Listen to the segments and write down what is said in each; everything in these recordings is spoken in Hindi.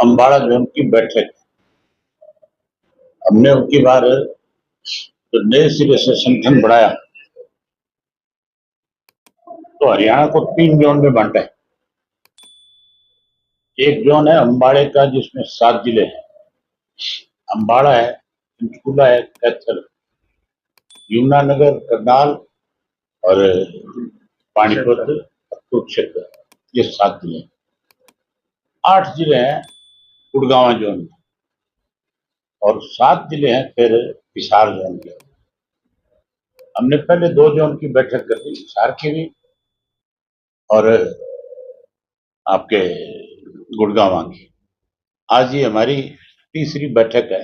अम्बाड़ा जोन की बैठक। हमने उनकी बार तो नए सिरे से संगठन बढ़ाया तो हरियाणा को 3 जोन में बांटा है। एक जोन है अम्बाड़े का जिसमें 7 जिले हैं। अम्बाड़ा है, पंचकूला है, कैथल, यमुनानगर, करनाल और पानीपत, कुरुक्षेत्र, ये 7 जिले हैं। 8 जिले हैं गुड़गांव जोन में और 7 जिले हैं फिर हिसार जोन के। हमने पहले 2 जोन की बैठक कर ली, हिसार की भी और आपके गुड़गांव की। आज ये हमारी तीसरी बैठक है।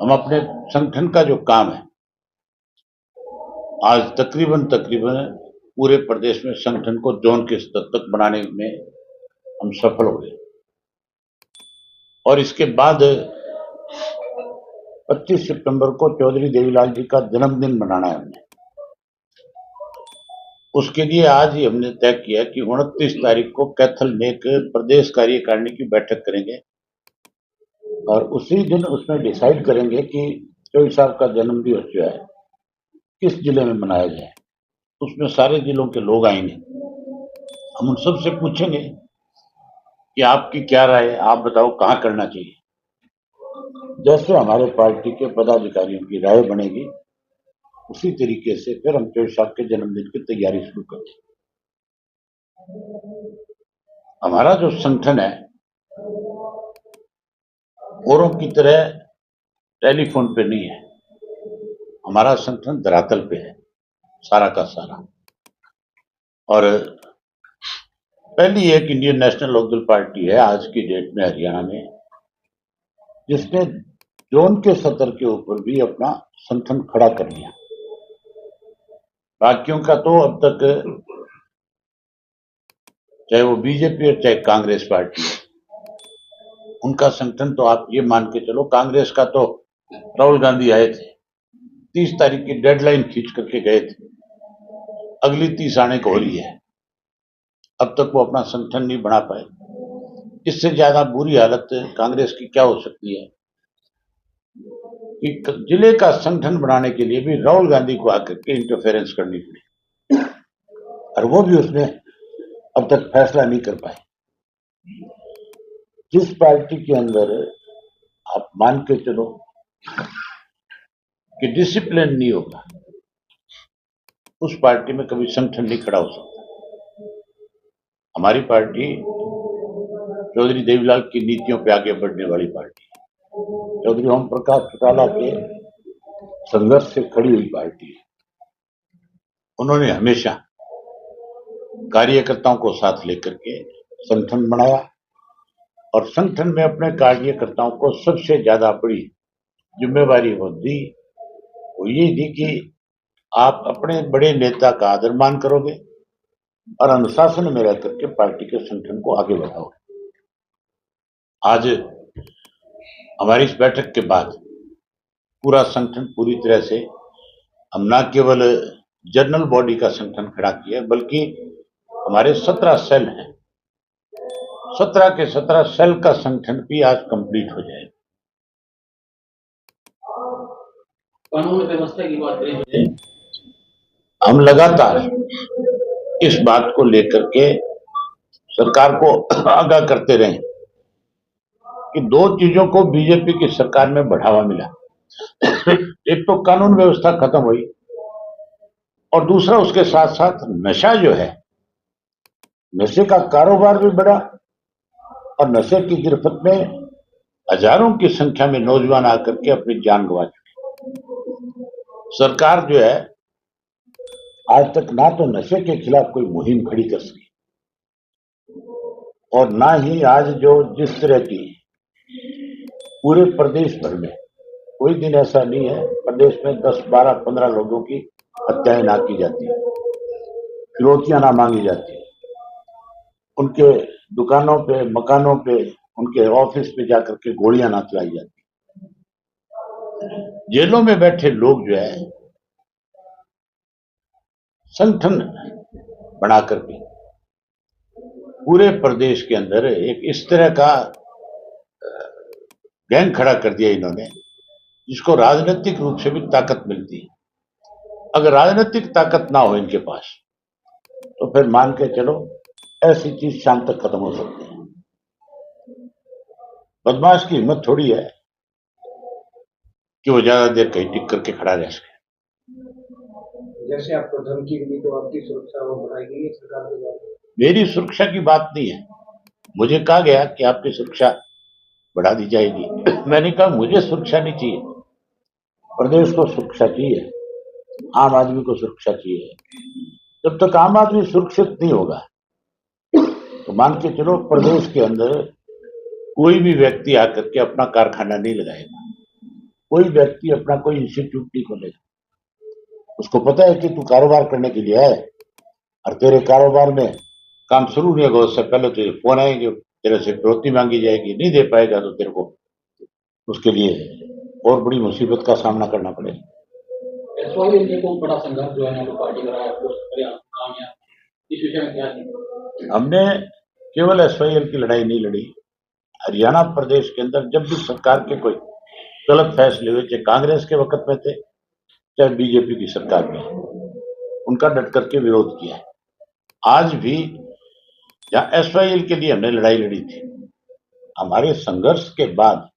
हम अपने संगठन का जो काम है, आज तकरीबन पूरे प्रदेश में संगठन को जोन के स्तर तक बनाने में हम सफल हो गए और इसके बाद 25 सितंबर को चौधरी देवीलाल जी का जन्मदिन मनाना है हमने। उसके लिए आज ही हमने तय किया कि 29 तारीख को कैथल में एक प्रदेश कार्यकारिणी की बैठक करेंगे और उसी दिन उसमें डिसाइड करेंगे कि चौधरी साहब का जन्म दिवस जो है किस जिले में मनाया जाए। उसमें सारे जिलों के लोग आएंगे। हम उन सबसे पूछेंगे कि आपकी क्या राय है, आप बताओ कहाँ करना चाहिए। जैसे हमारे पार्टी के पदाधिकारियों की राय बनेगी उसी तरीके से फिर हम चौधरी साहब के जन्मदिन की तैयारी शुरू करेंगे। हमारा जो संगठन है औरों की तरह टेलीफोन पे नहीं है। हमारा संगठन धरातल पे है सारा का सारा। और पहली एक इंडियन नेशनल लोकदल पार्टी है आज की डेट में हरियाणा में जिसने जोन के सतर के ऊपर भी अपना संगठन खड़ा कर लिया। बाकियों का तो अब तक चाहे वो बीजेपी और चाहे कांग्रेस पार्टी है, उनका संगठन तो आप ये मान के चलो, कांग्रेस का तो राहुल गांधी आए थे, 30 तारीख की डेडलाइन खींच करके गए थे, अगली 30 आने को हो रही है, अब तक वो अपना संगठन नहीं बना पाए। इससे ज्यादा बुरी हालत कांग्रेस की क्या हो सकती है कि जिले का संगठन बनाने के लिए भी राहुल गांधी को आकर के इंटरफेरेंस करनी पड़ी और वो भी उसने अब तक फैसला नहीं कर पाए। जिस पार्टी के अंदर आप मान के चलो कि डिसिप्लिन नहीं होगा, उस पार्टी में कभी संगठन नहीं खड़ा हो सकता। हमारी पार्टी चौधरी देवीलाल की नीतियों पे आगे बढ़ने वाली पार्टी है। चौधरी ओम प्रकाश चौटाला के संघर्ष से खड़ी हुई पार्टी है। उन्होंने हमेशा कार्यकर्ताओं को साथ लेकर के संगठन बनाया और संगठन में अपने कार्यकर्ताओं को सबसे ज्यादा बड़ी जिम्मेवारी वो दी, वो ये दी कि आप अपने बड़े नेता का आदर मान करोगे और अनुशासन में रह करके पार्टी के संगठन को आगे बढ़ाओगे। आज हमारी इस बैठक के बाद पूरा संगठन पूरी तरह से हम न केवल जनरल बॉडी का संगठन खड़ा किया बल्कि हमारे 17 सेल हैं, 17 के 17 सेल का संगठन भी आज कंप्लीट हो जाएगा। कानून व्यवस्था की बात करें, हम लगातार इस बात को लेकर के सरकार को आगाह करते रहे कि 2 चीजों को बीजेपी की सरकार में बढ़ावा मिला। एक तो कानून व्यवस्था खत्म हुई और दूसरा उसके साथ साथ नशा जो है, नशे का कारोबार भी बढ़ा और नशे की गिरफ्त में हजारों की संख्या में नौजवान आकर के अपनी जान गंवा चुके। सरकार जो है आज तक ना तो नशे के खिलाफ कोई मुहिम खड़ी कर सकी और ना ही आज जो जिस तरह की पूरे प्रदेश भर में कोई दिन ऐसा नहीं है प्रदेश में 10, 12, 15 लोगों की हत्याएं ना की जाती, फिरौतियां ना मांगी जाती, उनके दुकानों पे, मकानों पे, उनके ऑफिस पे जाकर के गोलियां ना चलाई जाती। जेलों में बैठे लोग जो है संगठन बना करके पूरे प्रदेश के अंदर एक इस तरह का गैंग खड़ा कर दिया इन्होंने, जिसको राजनीतिक रूप से भी ताकत मिलती है। अगर राजनीतिक ताकत ना हो इनके पास, तो फिर मान के चलो ऐसी चीज शाम तक खत्म हो सकती है। बदमाश की हिम्मत थोड़ी है कि वो ज्यादा देर कहीं टिक करके खड़ा रह सके। जैसे आपको धमकी मिली तो आपकी सुरक्षा वो बढ़ाई गई है सरकार के द्वारा? मेरी सुरक्षा की बात नहीं है, मुझे कहा गया कि आपकी सुरक्षा बढ़ा दी जाएगी। मैंने कहा मुझे सुरक्षा नहीं चाहिए, प्रदेश को सुरक्षा चाहिए, आम आदमी को सुरक्षा चाहिए। जब तक आम आदमी सुरक्षित नहीं होगा, तो मान के चलो प्रदेश के अंदर कोई भी व्यक्ति आकर के अपना कारखाना नहीं लगाएगा, कोई व्यक्ति अपना कोई इंस्टीट्यूट नहीं खोलेगा। उसको पता है कि तू कारोबार करने के लिए आए, और तेरे कारोबार में काम शुरू नहीं होगा उससे पहले तुझे फोन आएंगे, तेरे से फिरौती मांगी जाएगी, नहीं दे पाएगा तो तेरे को उसके लिए और बड़ी मुसीबत का सामना करना पड़ेगा। एसवाईएल को बड़ा संघर्ष जो है पार्टी का रहा है, कामयाब इस विषय में क्या है? हमने केवल एसवाईएल की लड़ाई नहीं लड़ी। हरियाणा प्रदेश के अंदर जब भी सरकार के कोई गलत फैसले हुए, चाहे कांग्रेस के वक्त में थे चाहे बीजेपी की सरकार में, उनका डट करके विरोध किया है। आज भी जहां एसवाईएल के लिए हमने लड़ाई लड़ी थी, हमारे संघर्ष के बाद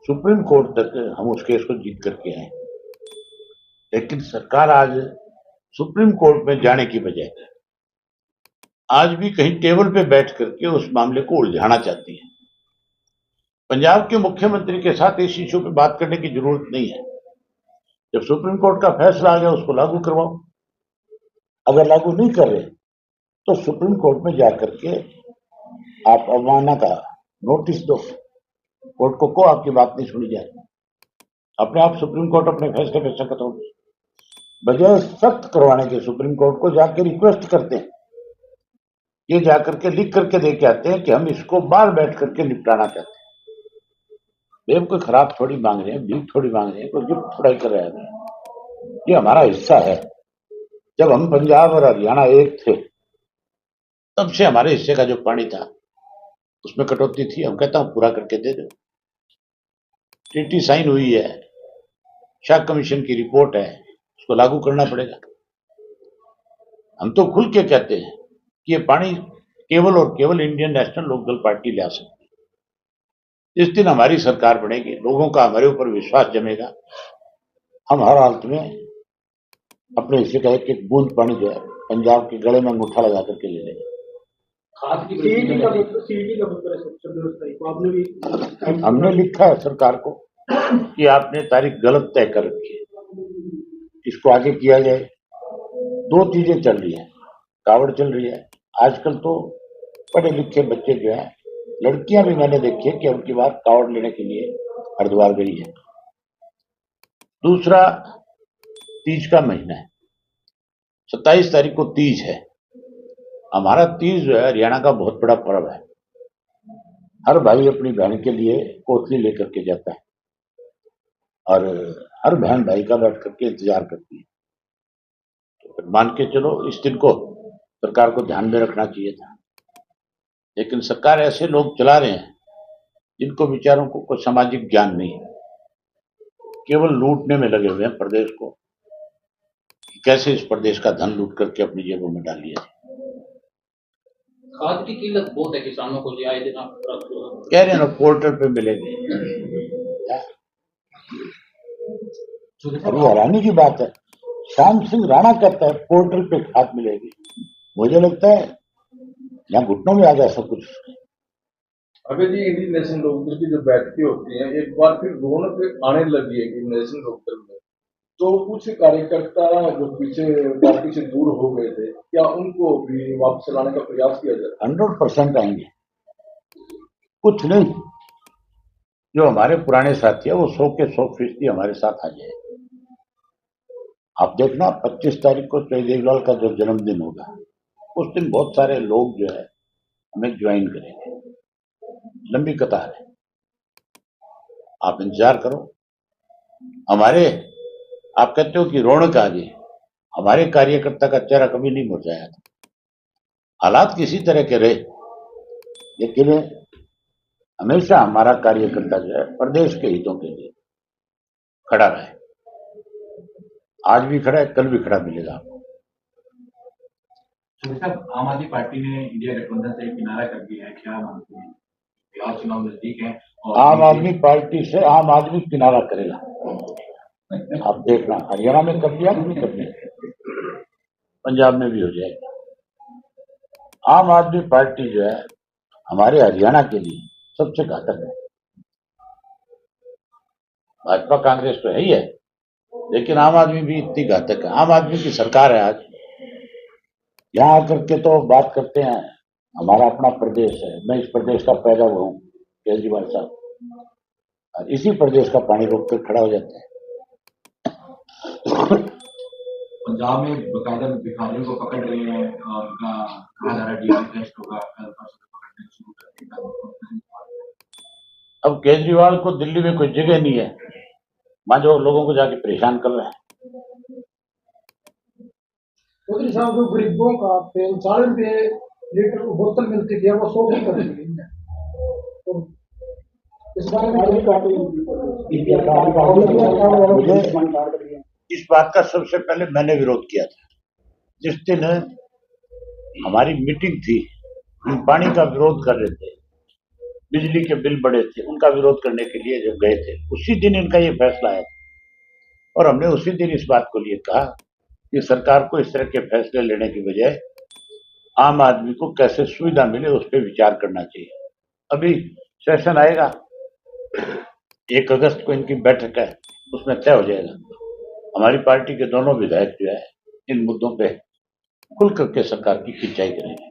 सुप्रीम कोर्ट तक हम उस केस को जीत करके आए। लेकिन सरकार आज सुप्रीम कोर्ट में जाने की बजाय आज भी कहीं टेबल पे बैठ करके उस मामले को उलझाना चाहती है। पंजाब के मुख्यमंत्री के साथ इस इश्यू पे बात करने की जरूरत नहीं है। जब सुप्रीम कोर्ट का फैसला आ गया उसको लागू करवाओ। अगर लागू नहीं कर रहे तो सुप्रीम कोर्ट में जाकर के आप अवमानना का नोटिस दो, कोर्ट को आपकी बात नहीं सुनी जाए, अपने आप सुप्रीम कोर्ट अपने फैसले पे सख्त होगी। बजाय सख्त करवाने के सुप्रीम कोर्ट को जाकर रिक्वेस्ट करते हैं, ये जाकर के लिख करके दे के आते हैं कि हम इसको बाहर बैठ करके निपटाना चाहते हैं। देव कोई खराब थोड़ी मांग रहे हैं, भीख थोड़ी मांग रहे हैं, कोई गिफ्ट थोड़ा ही कर रहे हैं। ये हमारा हिस्सा है। जब हम पंजाब और हरियाणा एक थे, तब से हमारे हिस्से का जो पानी था उसमें कटौती थी। हम कहता हूं पूरा करके दे दो। ट्रीटी साइन हुई है, शाह कमीशन की रिपोर्ट है, उसको लागू करना पड़ेगा। हम तो खुल के कहते हैं कि ये पानी केवल और केवल इंडियन नेशनल लोकदल पार्टी ले आ सकती है। जिस दिन हमारी सरकार बनेगी, लोगों का हमारे ऊपर विश्वास जमेगा, हम हर हालत में अपने हिस्से का एक एक बूंद पानी जो है पंजाब के गले में अंगूठा लगा करके ले लेंगे। हमने लिखा है सरकार को कि आपने तारीख गलत तय कर रखी है, इसको आगे किया जाए। दो चीजें चल रही है, कावड़ चल रही है। आजकल तो पढ़े लिखे बच्चे जो है, लड़कियां भी मैंने देखी है कि उनकी बात कावड़ लेने के लिए हरिद्वार गई है। दूसरा, तीज का महीना है, 27 तारीख को तीज है। हमारा तीज जो है हरियाणा का बहुत बड़ा पर्व है। हर भाई अपनी बहन के लिए कोतली लेकर के जाता है और हर बहन भाई का बैठ करके इंतजार करती है। तो मान के चलो इस दिन को सरकार को ध्यान में रखना चाहिए था। लेकिन सरकार ऐसे लोग चला रहे हैं जिनको बेचारों को कोई सामाजिक ज्ञान नहीं है, केवल लूटने में लगे हुए हैं प्रदेश को, कैसे इस प्रदेश का धन लूट करके अपनी जेबों में डाल लिया। खाद की कीमत बहुत है, किसानों को आए दिन कह रहे हैं ना पोर्टल पे मिलेंगे। अभी हैरानी की बात है, श्याम सिंह राणा कहता है पोर्टल पे खाद मिलेगी। मुझे लगता है यहाँ घुटनों में आ गया सब कुछ। अभी जी इंडियन नेशनल लोकदल की जो बैठकें होती हैं, एक बार फिर रौनक आने लगी है इंडियन नेशनल लोकदल में। तो कुछ कार्यकर्ता जो पीछे पार्टी से दूर हो गए थे, क्या उनको भी वापस लाने का प्रयास किया जाए? 100% आएंगे, कुछ नहीं। जो हमारे पुराने साथी है वो 100 के 100% हमारे साथ आ जाए। आप देखना 25 तारीख को जयदेव का जो जन्मदिन होगा, उस दिन बहुत सारे लोग जो है हमें ज्वाइन करेंगे। लंबी कतार है, आप इंतजार करो। हमारे, आप कहते हो कि रौनक आ गई, हमारे कार्यकर्ता का चेहरा कभी नहीं मुरझाया था। हालात किसी तरह के रहे, लेकिन हमेशा हमारा कार्यकर्ता जो है प्रदेश के हितों के लिए खड़ा रहे। आज भी खड़ा है, कल भी खड़ा मिलेगा आपको। साहब, आम आदमी पार्टी ने इंडिया गठबंधन से किनारा कर दिया है, क्या मानते हैं? बिहार चुनाव नजदीक है और आम आदमी पार्टी से आम आदमी किनारा करेगा। आप देखना, हरियाणा में कर दिया, नहीं कर दिया, पंजाब में भी हो जाएगा। आम आदमी पार्टी जो है हमारे हरियाणा के लिए सबसे घातक है। भाजपा कांग्रेस तो है ही है, लेकिन आम आदमी भी इतनी घातक है। आम आदमी की सरकार है आज। यहाँ आकर के तो बात करते हैं हमारा अपना प्रदेश है, मैं इस प्रदेश का पैदा हुआ हूँ, केजरीवाल साहब, और इसी प्रदेश का पानी रोक कर खड़ा हो जाता है। पंजाब में बकायदा भिखारियों को पकड़ रहे हैं और उनका कहा जा रहा है डीएनए टेस्ट होगा, कल परसों से पकड़ने शुरू कर देगा। अब केजरीवाल को दिल्ली में कोई जगह नहीं है, वहां जो लोगों को जाके परेशान कर रहे हैं। चौधरी साहब, जो गरीबों का तेल 4 रुपए लीटर बोतल मिलती थी, वो 100 की कर दी गई है। तो इस बारे में मुझे इस बात का सबसे पहले मैंने विरोध किया था। जिस दिन हमारी मीटिंग थी, हम पानी का विरोध कर रहे थे, बिजली के बिल बढ़े थे, उनका विरोध करने के लिए जब गए थे, उसी दिन इनका ये फैसला आया और हमने उसी दिन इस बात को लिए कहा कि सरकार को इस तरह के फैसले लेने की बजाय आम आदमी को कैसे सुविधा मिले उस पर विचार करना चाहिए। अभी सेशन आएगा, 1 अगस्त को इनकी बैठक है, उसमें तय हो जाएगा। हमारी पार्टी के दोनों विधायक जो है इन मुद्दों पे खुल करके सरकार की खिंचाई करेंगे।